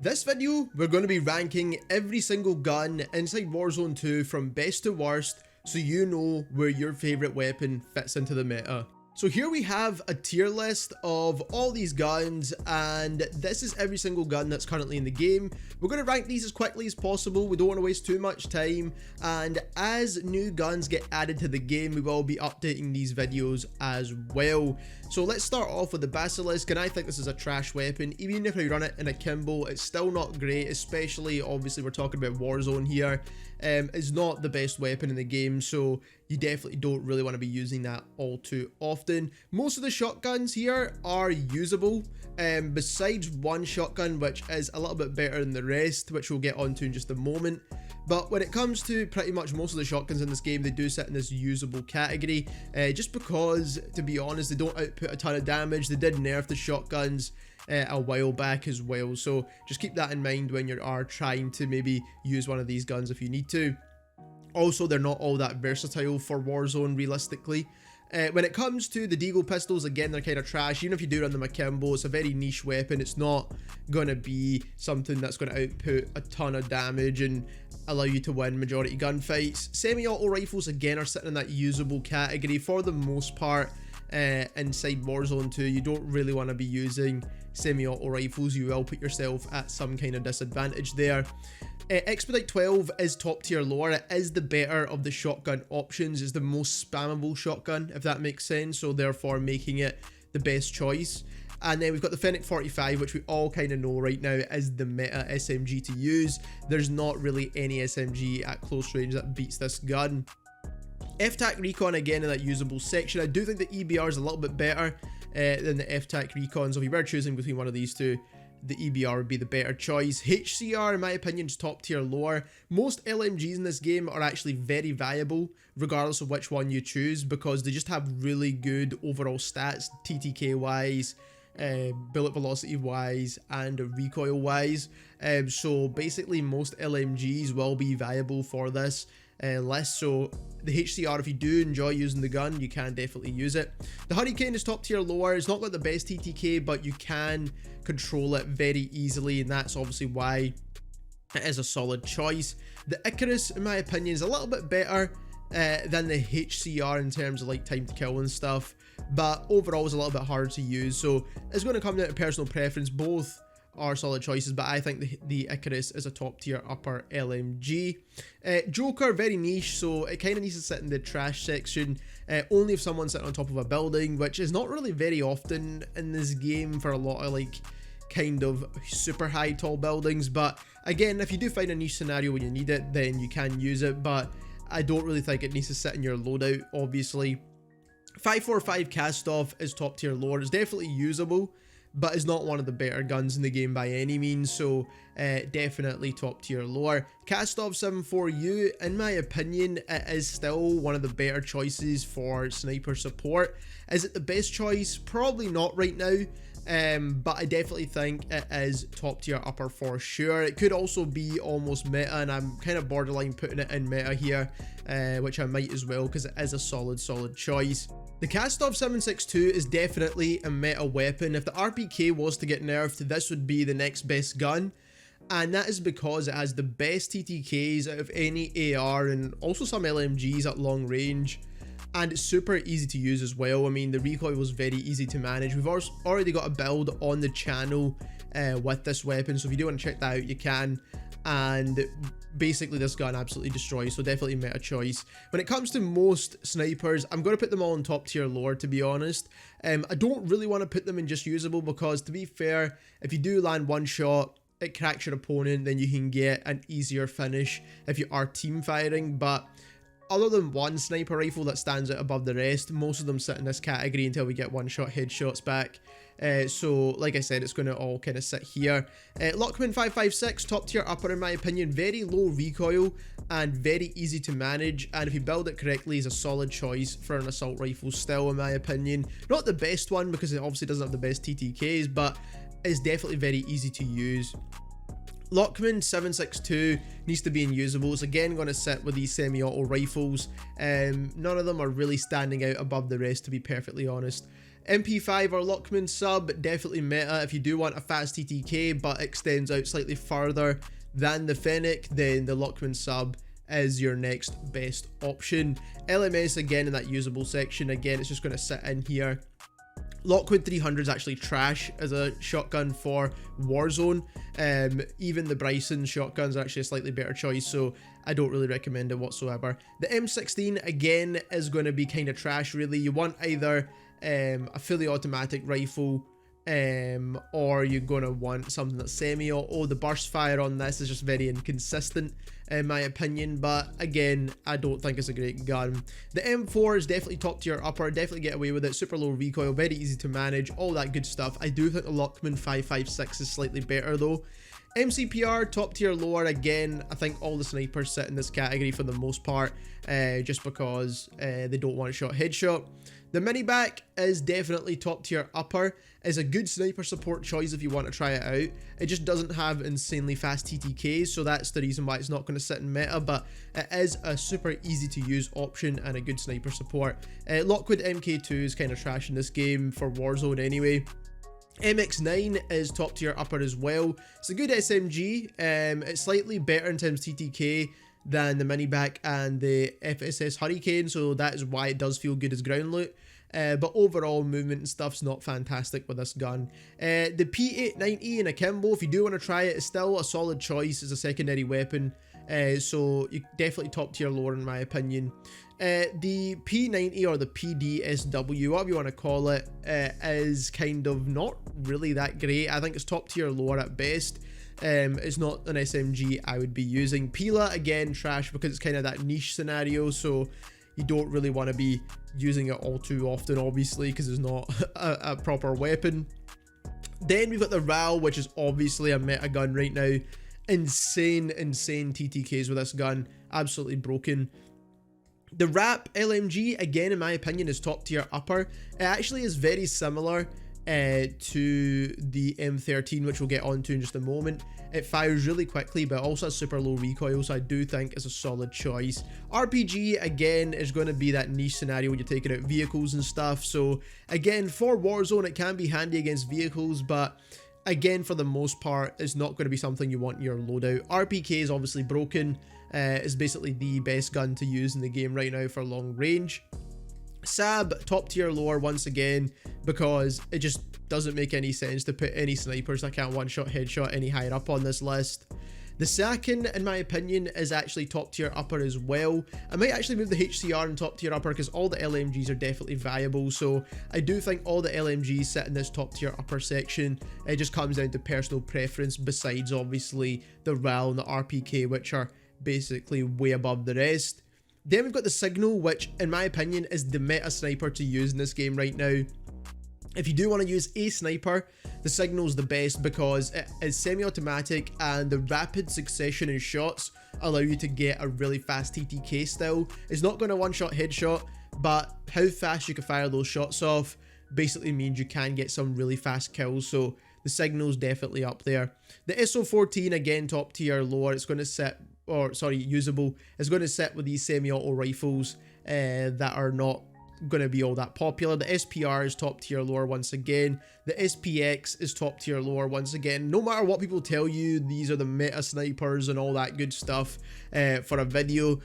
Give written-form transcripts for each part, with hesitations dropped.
This video, we're going to be ranking every single gun inside Warzone 2 from best to worst, so you know where your favourite weapon fits into the meta. So here we have a tier list of all these guns, and this is every single gun that's currently in the game. We're going to rank these as quickly as possible, we don't want to waste too much time, and as new guns get added to the game, we will be updating these videos as well. So let's start off with the Basilisk, and I think this is a trash weapon. Even if you run it in a Kimbo, it's still not great, especially, obviously we're talking about Warzone here. It's not the best weapon in the game, so you definitely don't really want to be using that all too often. Most of the shotguns here are usable, besides one shotgun which is a little bit better than the rest, which we'll get onto in just a moment. But when it comes to pretty much most of the shotguns in this game, they do sit in this usable category, just because, to be honest, they don't output a ton of damage. They did nerf the shotguns a while back as well, so just keep that in mind when you are trying to maybe use one of these guns if you need to. Also, they're not all that versatile for Warzone realistically. When it comes to the Deagle pistols, again, they're kind of trash. Even if you do run them akimbo, it's a very niche weapon. It's not going to be something that's going to output a ton of damage and allow you to win majority gunfights. Semi-auto rifles, again, are sitting in that usable category for the most part. Inside Warzone 2, you don't really want to be using semi-auto rifles. You will put yourself at some kind of disadvantage there. Expedite 12 is top tier lore. It is the better of the shotgun options. It's the most spammable shotgun, if that makes sense, so therefore making it the best choice. And then we've got the FENNEC-45, which we all kind of know right now is the meta SMG to use. There's not really any SMG at close range that beats this gun. FTAC RECON, again, in that usable section. I do think the EBR is a little bit better than the FTAC RECON, so if you were choosing between one of these two, the EBR would be the better choice. HCR, in my opinion, is top tier lore. Most LMGs in this game are actually very viable, regardless of which one you choose, because they just have really good overall stats, TTK wise, bullet velocity wise, and recoil wise. So basically most LMGs will be viable for this list. So the HCR, if you do enjoy using the gun, you can definitely use it. The Hurricane is top tier lore. It's not like the best TTK, but you can control it very easily, and that's obviously why it is a solid choice. The ICARUS, in my opinion, is a little bit better than the HCR in terms of like time to kill and stuff, but overall it's a little bit harder to use, so it's going to come down to personal preference. Both are solid choices, but I think the ICARUS is a top tier upper LMG. Joker, very niche, so it kind of needs to sit in the trash section, only if someone's sitting on top of a building, which is not really very often in this game for a lot of like kind of super high tall buildings. But again, if you do find a niche scenario when you need it, then you can use it, but I don't really think it needs to sit in your loadout, obviously. 545 KASTOV is top tier lore. It's definitely usable, but it's not one of the better guns in the game by any means, so definitely top tier lore. KASTOV-762, in my opinion, it is still one of the better choices for sniper support. Is it the best choice? Probably not right now, but I definitely think it is top tier upper for sure. It could also be almost meta, and I'm kind of borderline putting it in meta here, which I might as well, because it is a solid choice. The KASTOV-762 is definitely a meta weapon. If the RPK was to get nerfed, this would be the next best gun, and that is because it has the best TTKs out of any AR and also some LMGs at long range, and it's super easy to use as well. I mean, the recoil was very easy to manage. We've already got a build on the channel with this weapon, so if you do want to check that out, you can. And basically this gun absolutely destroys, so definitely meta choice. When it comes to most snipers, I'm going to put them all in top tier lore, to be honest. I don't really want to put them in just usable, because to be fair, if you do land one shot, it cracks your opponent, then you can get an easier finish if you are team firing. But other than one sniper rifle that stands out above the rest, most of them sit in this category until we get one shot headshots back. So like I said, it's going to all kind of sit here. LACHMANN-556, top tier upper in my opinion. Very low recoil and very easy to manage, and if you build it correctly, is a solid choice for an assault rifle still, in my opinion. Not the best one, because it obviously doesn't have the best TTKs, but it's definitely very easy to use. LACHMANN-762 needs to be in usables. Again, going to sit with these semi-auto rifles. None of them are really standing out above the rest, to be perfectly honest. MP5 or LACHMANN sub, definitely meta if you do want a fast TTK but extends out slightly farther than the FENNEC, then the LACHMANN sub is your next best option. LMS again in that usable section, again it's just going to sit in here. Lockwood 300 is actually trash as a shotgun for Warzone. Even the Bison shotguns are actually a slightly better choice, so I don't really recommend it whatsoever. The M16 again is going to be kind of trash really. You want either a fully automatic rifle or you're going to want something that's semi-auto. The burst fire on this is just very inconsistent in my opinion, but again I don't think it's a great gun. The M4 is definitely top tier upper, definitely get away with it, super low recoil, very easy to manage, all that good stuff. I do think the LACHMANN-556 is slightly better though. MCPR, top tier lower, again I think all the snipers sit in this category for the most part, just because they don't want shot headshot. The MINIBAK is definitely top tier upper, is a good sniper support choice if you want to try it out. It just doesn't have insanely fast TTKs, so that's the reason why it's not going to sit in meta, but it is a super easy to use option and a good sniper support. Lockwood MK2 is kind of trash in this game for Warzone anyway. MX9 is top tier upper as well. It's a good SMG, it's slightly better in terms of TTK than the MINIBAK and the FSS Hurricane, so that is why it does feel good as ground loot. But overall movement and stuff's not fantastic with this gun. The P890 in akimbo, if you do want to try it, is still a solid choice as a secondary weapon, so you definitely top tier lower in my opinion. The P90 or the PDSW, whatever you want to call it, is kind of not really that great. I think it's top tier lower at best. It's not an SMG I would be using. Pila, again, trash because it's kind of that niche scenario, so you don't really want to be using it all too often, obviously, because it's not a proper weapon. Then we've got the RAAL, which is obviously a meta gun right now. Insane TTKs with this gun, absolutely broken. The RAPP LMG, again, in my opinion, is top tier upper. It actually is very similar to the M13, which we'll get onto in just a moment. It fires really quickly, but also has super low recoil, so I do think it's a solid choice. RPG, again, is going to be that niche scenario when you're taking out vehicles and stuff. So again, for Warzone, it can be handy against vehicles, but again, for the most part, it's not going to be something you want in your loadout. RPK is obviously broken. It's basically the best gun to use in the game right now for long range. SAB, top tier lower once again, because it just doesn't make any sense to put any snipers that can't one-shot headshot any higher up on this list. The SAKIN, in my opinion, is actually top tier upper as well. I might actually move the HCR in top tier upper because all the LMGs are definitely viable, so I do think all the LMGs sit in this top tier upper section. It just comes down to personal preference, besides obviously the RAAL and the RPK, which are basically way above the rest. Then we've got the Signal, which in my opinion is the meta sniper to use in this game right now. If you do want to use a sniper, the Signal is the best because it is semi-automatic and the rapid succession in shots allow you to get a really fast TTK still. It's not going to one-shot headshot, but how fast you can fire those shots off basically means you can get some really fast kills, so the Signal's definitely up there. The SO14, again, top tier lower. It's going to sit, or sorry, usable. It's going to sit with these semi-auto rifles that are not going to be all that popular. The SPR is top tier lower once again. The SPX is top tier lower once again. No matter what people tell you, these are the meta snipers and all that good stuff for a video,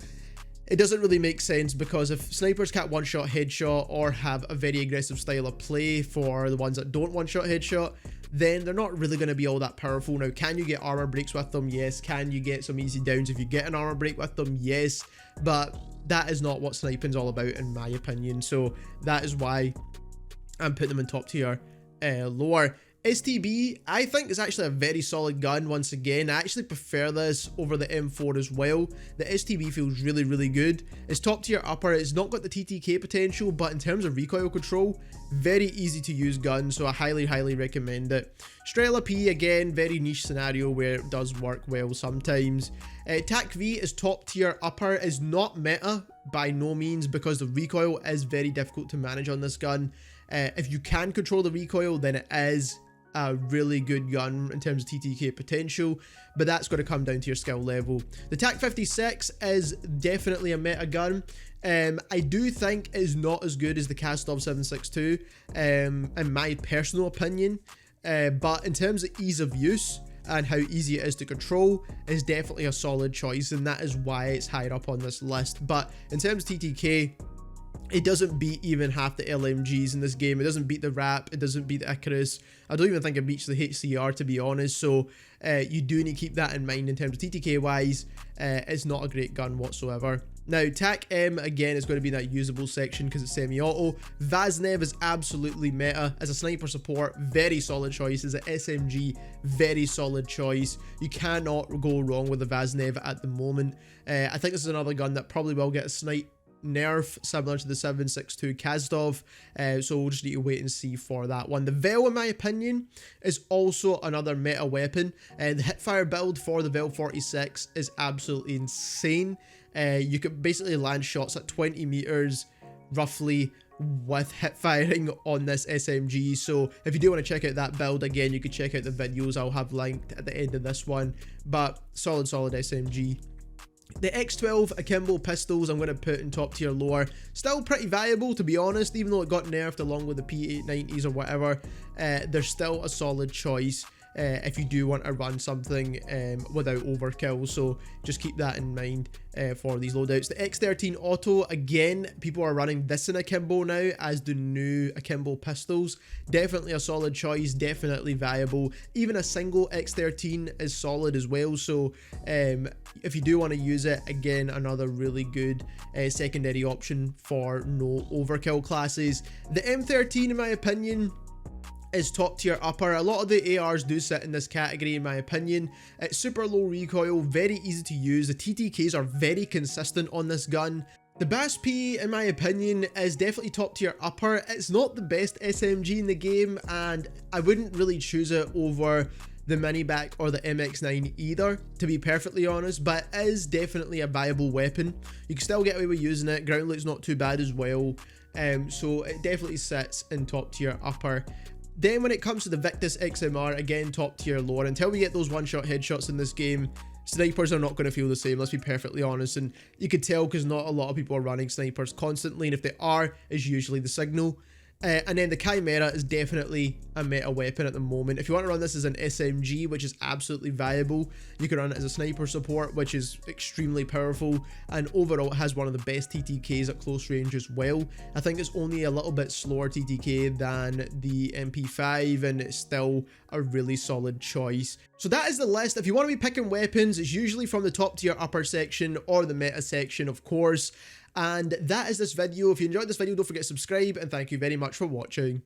it doesn't really make sense, because if snipers can't one-shot headshot or have a very aggressive style of play for the ones that don't one-shot headshot, then they're not really going to be all that powerful. Now, can you get armor breaks with them? Yes. Can you get some easy downs if you get an armor break with them? Yes. But that is not what sniping's all about, in my opinion. So that is why I'm putting them in top tier lower. STB, I think, is actually a very solid gun once again. I actually prefer this over the M4 as well. The STB feels really good. It's top tier upper. It's not got the TTK potential, but in terms of recoil control, very easy to use gun, so I highly recommend it. Strela P, again, very niche scenario where it does work well sometimes. TAQ-V is top tier upper, is not meta by no means, because the recoil is very difficult to manage on this gun. If you can control the recoil, then it is a really good gun in terms of TTK potential, but that's going to come down to your skill level. The TAQ-56 is definitely a meta gun. I do think it is not as good as the KASTOV-762 in my personal opinion, but in terms of ease of use and how easy it is to control, is definitely a solid choice, and that is why it's higher up on this list. But in terms of TTK, it doesn't beat even half the LMGs in this game. It doesn't beat the RAPP. It doesn't beat the ICARUS. I don't even think it beats the HCR, to be honest. So you do need to keep that in mind in terms of TTK wise. It's not a great gun whatsoever. Now, TAQ-M, again, is going to be that usable section because it's semi-auto. Vaznev is absolutely meta. As a sniper support, very solid choice. As an SMG, very solid choice. You cannot go wrong with the Vaznev at the moment. I think this is another gun that probably will get a snipe nerf similar to the 762 KASTOV, so we'll just need to wait and see for that one. The VEL, in my opinion, is also another meta weapon, and the hipfire build for the VEL 46 is absolutely insane. You can basically land shots at 20 meters roughly with hip firing on this SMG. So if you do want to check out that build, again, you could check out the videos I'll have linked at the end of this one. But solid SMG. The X12 akimbo pistols I'm going to put in top tier lore. Still pretty valuable, to be honest, even though it got nerfed along with the P890s or whatever. They're still a solid choice if you do want to run something without overkill, so just keep that in mind for these loadouts. The X13 auto, again, people are running this in akimbo now as the new akimbo pistols. Definitely a solid choice, definitely viable. Even a single X13 is solid as well, so if you do want to use it, again, another really good secondary option for no overkill classes. The M13, in my opinion, is top tier upper. A lot of the ARs do sit in this category, in my opinion. It's super low recoil, very easy to use. The TTKs are very consistent on this gun. The BAS-P, in my opinion, is definitely top tier upper. It's not the best SMG in the game, and I wouldn't really choose it over the MINIBAK or the MX9 either, to be perfectly honest, but it is definitely a viable weapon. You can still get away with using it. Ground loot's not too bad as well, so it definitely sits in top tier upper. Then when it comes to the Victus XMR, again, top tier lore. Until we get those one-shot headshots in this game, snipers are not going to feel the same, let's be perfectly honest. And you could tell because not a lot of people are running snipers constantly, and if they are, it's usually the signal. And then the Chimera is definitely a meta weapon at the moment. If you want to run this as an SMG, which is absolutely viable, you can run it as a sniper support, which is extremely powerful, and overall it has one of the best TTKs at close range as well. I think it's only a little bit slower TTK than the MP5, and it's still a really solid choice. So that is the list. If you want to be picking weapons, it's usually from the top tier upper section or the meta section, of course. And that is this video. If you enjoyed this video, don't forget to subscribe, and thank you very much for watching.